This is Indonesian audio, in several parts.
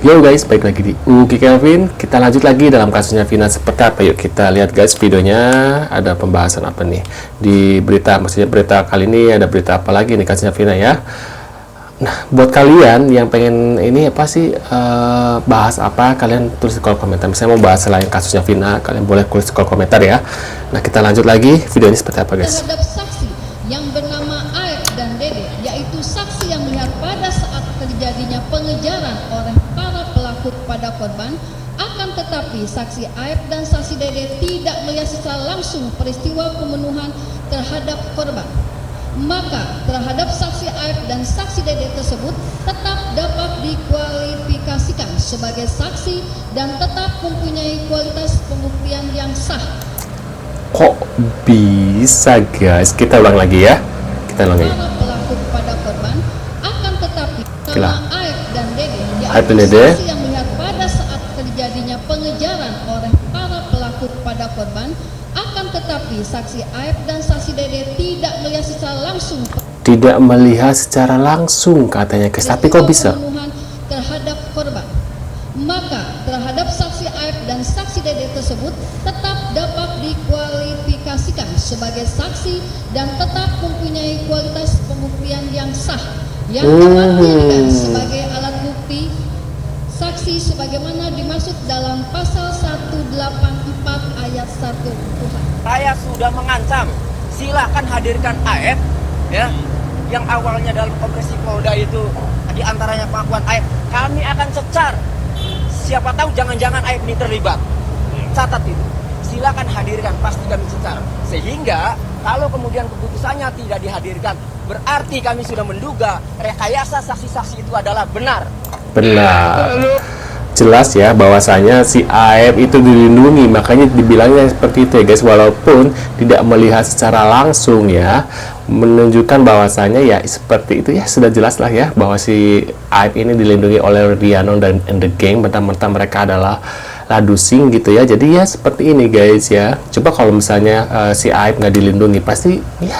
Yo guys, balik lagi di Uki Kelvin. Kita lanjut lagi dalam kasusnya Vina seperti apa. Yuk kita lihat guys videonya. Ada pembahasan apa nih di berita, maksudnya berita kali ini ada berita apa lagi nih kasusnya Vina ya. Nah, buat kalian yang pengen ini apa sih bahas apa, kalian tulis di kolom komentar. Misalnya mau bahas selain kasusnya Vina, kalian boleh tulis di kolom komentar ya. Nah, kita lanjut lagi video ini seperti apa guys. Terhadap saksi yang bernama Aep dan Dede, yaitu saksi yang melihat pada saat terjadinya pengejaran oleh para pelaku pada korban. Akan tetapi saksi Aep dan saksi Dede tidak melihat secara langsung peristiwa pembunuhan terhadap korban. Maka terhadap saksi Aep dan saksi Dede tersebut tetap dapat dikualifikasikan sebagai saksi dan tetap mempunyai kualitas pembuktian yang sah. Kok bisa guys? Kita ulang lagi ya. Kita ulang lagi. Para pelaku pada korban. Akan tetapi Gila. nama Aep dan Dede, Aep dan yaitu Dede. saksi yang melihat pada saat terjadinya pengejaran oleh para pelaku pada korban. Akan tetapi saksi Aep dan saksi Dede tidak melihat secara langsung Tidak melihat secara langsung katanya guys. Tapi kok bisa? pembunuhan terhadap korban. Maka terhadap saksi Aep dan saksi Dede tersebut tetap dapat dikualifikasikan sebagai saksi dan tetap mempunyai kualitas pembuktian yang sah yang dapat dijadikan sebagai alat bukti saksi sebagaimana dimaksud dalam pasal 184 ayat 1 Tuhan. Saya sudah mengancam, silahkan hadirkan Aep ya, yang awalnya dalam operasi Polda itu diantaranya pengakuan Aep, kami akan cecar. Siapa tahu jangan-jangan Aep ini terlibat. Catat itu, silahkan hadirkan, pasti kami cecar. Sehingga kalau kemudian keputusannya tidak dihadirkan, berarti kami sudah menduga rekayasa saksi-saksi itu adalah benar. Benar. Jelas ya bahwasanya si Aep itu dilindungi, makanya dibilangnya seperti itu ya guys, walaupun tidak melihat secara langsung ya, menunjukkan bahwasanya ya seperti itu ya, sudah jelas lah ya bahwa si Aep ini dilindungi oleh Rodiano dan the gang, mentang-mentang mereka adalah ladusing gitu ya. Jadi ya seperti ini guys ya. Coba kalau misalnya si Aep nggak dilindungi, pasti ya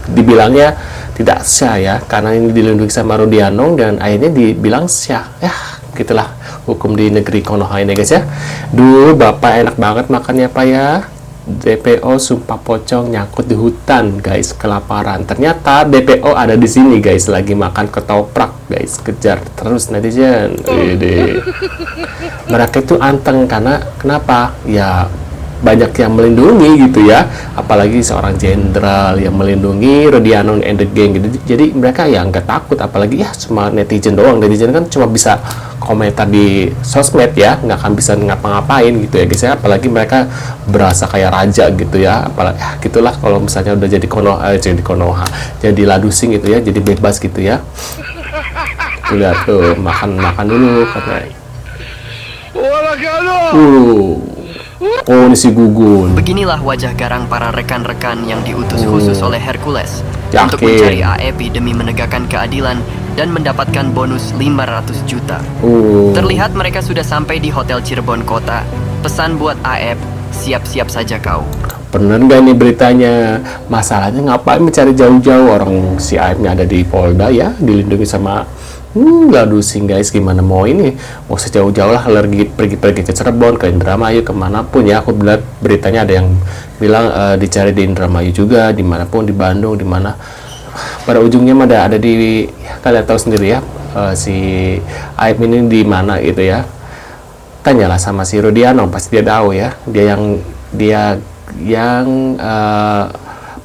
dibilangnya tidak sah ya, karena ini dilindungi sama Rodiano dan akhirnya dibilang sah ya. Gitulah hukum di negeri Konoha ini guys ya. Dulu bapak enak banget makannya apa ya, DPO sumpah pocong nyangkut di hutan guys, kelaparan. Ternyata DPO ada di sini guys, lagi makan ketoprak guys, kejar terus netizen. Mereka itu anteng karena kenapa ya, banyak yang melindungi gitu ya, apalagi seorang jenderal yang melindungi Rodiano and the gang gitu. Jadi mereka ya nggak takut, apalagi ya cuma netizen doang. Netizen kan cuma bisa komentar di sosmed ya, nggak akan bisa ngapa-ngapain gitu ya guys ya. Apalagi mereka berasa kayak raja gitu ya, apalagi ya gitulah kalau misalnya udah jadi Konoha, jadi ladusing gitu ya, jadi bebas gitu ya. Tuh lihat tuh, makan dulu katanya. Oh, ini si Gugun. Beginilah wajah garang para rekan-rekan yang diutus khusus oleh Hercules untuk Yakin. mencari Aep demi menegakkan keadilan dan mendapatkan bonus 500 juta. Terlihat mereka sudah sampai di Hotel Cirebon Kota. Pesan buat Aep, siap-siap saja kau. Bener nggak nih beritanya? Masalahnya ngapain mencari jauh-jauh, orang si Aepnya ada di Polda ya, dilindungi sama ladusing guys. Gimana mau ini, mau sejauh-jauh lah, pergi ke Cirebon, ke Indramayu, kemanapun ya. Aku bilang beritanya ada yang bilang dicari di Indramayu juga, dimanapun, di Bandung, dimana. Pada ujungnya mah ada di ya, kalian tahu sendiri ya, si Aep ini di mana gitu ya. Tanyalah sama si Rodiano, pasti dia tahu ya. Dia yang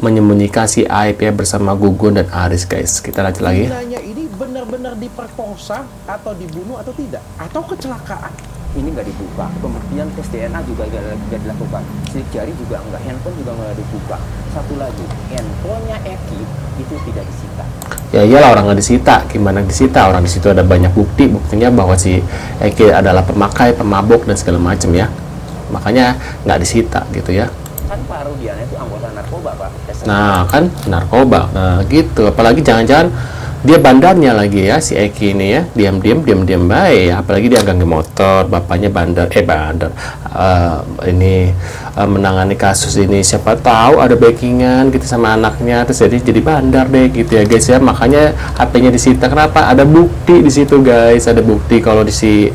menyembunyikan si Aep ya bersama Gugun dan Aris guys. Kita lanjut lagi. Nanya ini benar-benar diperkosa atau dibunuh atau tidak, atau kecelakaan. Ini nggak dibuka, kemudian tes DNA juga nggak dilakukan, sidik jari juga nggak, handphone juga nggak dibuka. Satu lagi, handphonenya Eki itu tidak disita. Ya iyalah, orang nggak disita, gimana disita, orang di situ ada banyak buktinya bahwa si Eki adalah pemakai, pemabuk dan segala macam ya, makanya nggak disita gitu ya. Kan Pak Rudiana itu anggota narkoba Pak. Nah kan narkoba, nah gitu, apalagi jangan-jangan dia bandarnya lagi ya, si Eki ini ya, diam-diam baik ya, apalagi dia ganggu motor, bapaknya menangani kasus ini, siapa tahu ada backingan gitu sama anaknya, terus jadi bandar deh gitu ya guys ya, makanya HP-nya disita. Kenapa? Ada bukti di situ guys, ada bukti kalau di si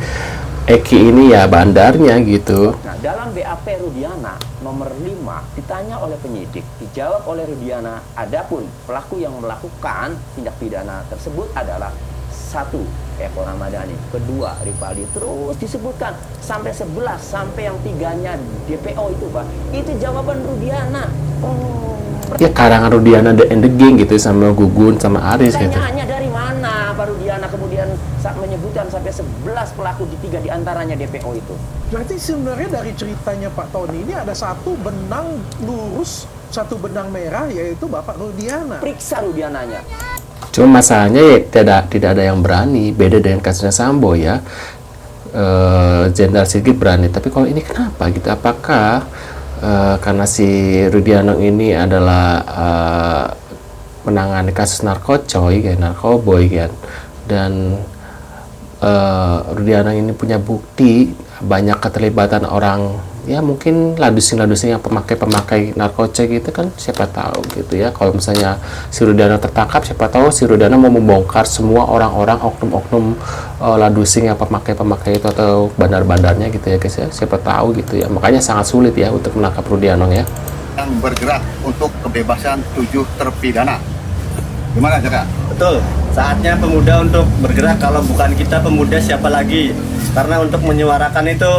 Eki ini ya bandarnya gitu. Nah, dalam BAP Rudiana nomor 5 ditanya oleh penyidik, dijawab oleh Rudiana, adapun pelaku yang melakukan tindak pidana tersebut adalah 1. Eko Ramadhani, kedua Ripaldi, terus disebutkan sampai 11, sampai yang 3-nya DPO itu Pak, itu jawaban Rudiana. Ya karangan Rudiana and the Gang gitu, sama Gugun sama Aris gitu. Pertanyaannya dari mana Pak Rudiana kemudian saat menyebutkan sampai 11 pelaku, di 3 diantaranya DPO itu? Berarti sebenarnya dari ceritanya Pak Tony ini ada satu benang lurus, satu benang merah, yaitu Bapak Rudiana. Periksa Rudiananya. Cuma masalahnya ya tidak ada yang berani, beda dengan kasusnya Sambo ya. Jenderal Sigit berani, tapi kalau ini kenapa gitu? Apakah karena si Rudiana ini adalah menangani kasus narkoboy kan, dan Rudiana ini punya bukti banyak keterlibatan orang, ya mungkin ladusing-ladusing yang pemakai narkotika gitu kan, siapa tahu gitu ya. Kalau misalnya si Rudiana tertangkap, siapa tahu si Rudiana mau membongkar semua orang-orang oknum-oknum ladusing yang pemakai itu atau bandar-bandarnya gitu ya guys ya, siapa tahu gitu ya. Makanya sangat sulit ya untuk menangkap Rudiana ya. Yang bergerak untuk kebebasan 7 terpidana. Gimana Jaka? Betul, saatnya pemuda untuk bergerak. Kalau bukan kita pemuda siapa lagi? Karena untuk menyuarakan itu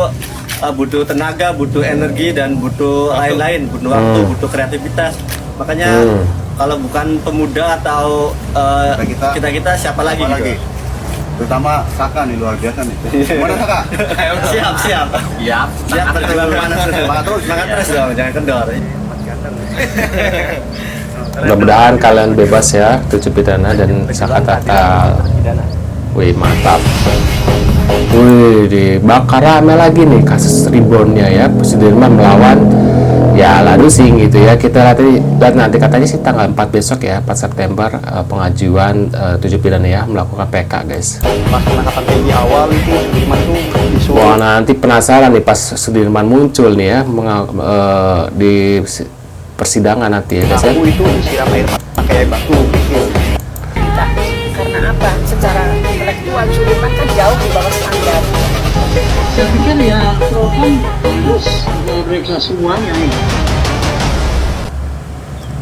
butuh tenaga, butuh energi, dan butuh lain-lain, butuh waktu, butuh kreativitas. Makanya kalau bukan pemuda atau kita siapa lagi? Gitu? Terutama Saka nih, luar biasa nih. Gimana Saka? Siap. Siap berjuang semangat terus dong, jangan kendor. Mudah-mudahan kalian bebas ya, 7 pidana dan Saka total. Wih mantap. Wih, dibakar rame lagi nih kasus reboundnya ya, Sudirman melawan ya ladusing gitu ya. Kita lihat nanti katanya sih tanggal 4 besok ya, 4 September pengajuan 7 pidana ya, melakukan PK guys. Pas penangkapan TNI awal itu Sudirman tuh disuruh. Wah, nanti penasaran nih pas Sudirman muncul nih ya di persidangan nanti ya guys ya. Aku itu disiram air pakai batu gitu. Karena apa? Secara intelektual Sudirman kan jauh di bawah standar. Saya pikir ya program terus mereka semuanya ini.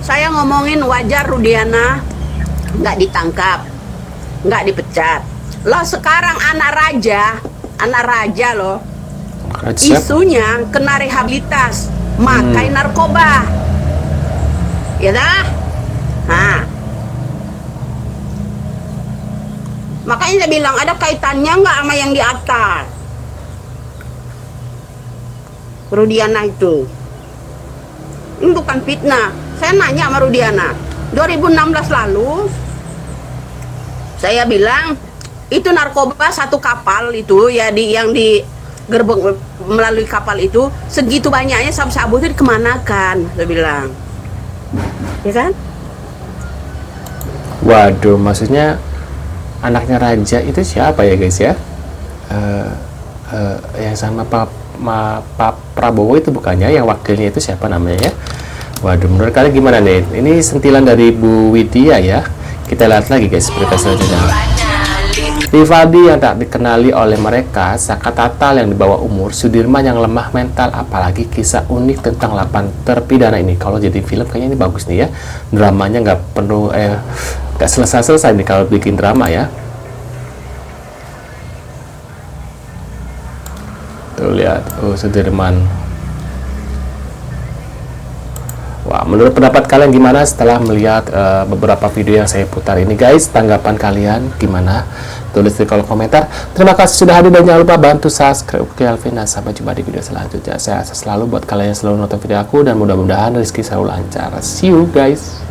Saya ngomongin wajar Rudiana nggak ditangkap, nggak dipecat. Loh sekarang anak raja loh, isunya kena rehabilitas, makai narkoba, ya dah. Nah, makanya saya bilang ada kaitannya nggak sama yang di atas. Rudiana itu ini bukan fitnah. Saya nanya sama Rudiana 2016 lalu, saya bilang itu narkoba satu kapal itu ya, yang di gerbong melalui kapal itu segitu banyaknya, sabu-sabu itu dikemanakan, saya bilang, ya kan? Waduh, maksudnya anaknya raja itu siapa ya guys ya? Yang sama Pak Prabowo itu bukannya, yang wakilnya itu siapa namanya ya? Waduh, menurut kalian gimana nih? Ini sentilan dari Bu Widya ya. Kita lihat lagi guys berita selanjutnya. Rifaldi yang tak dikenali oleh mereka, Saka Tatal yang di bawah umur, Sudirman yang lemah mental, apalagi kisah unik tentang 8 terpidana ini. Kalau jadi film kayaknya ini bagus nih ya. Dramanya nggak selesai-selesai nih kalau bikin drama ya. Tuh lihat, Sudirman. Wah, menurut pendapat kalian gimana setelah melihat beberapa video yang saya putar ini guys? Tanggapan kalian gimana? Tulis di kolom komentar. Terima kasih sudah hadir dan jangan lupa bantu subscribe ke Alvin, dan sampai jumpa di video selanjutnya. Saya selalu buat kalian yang selalu nonton video aku, dan mudah-mudahan rezeki selalu lancar. See you guys.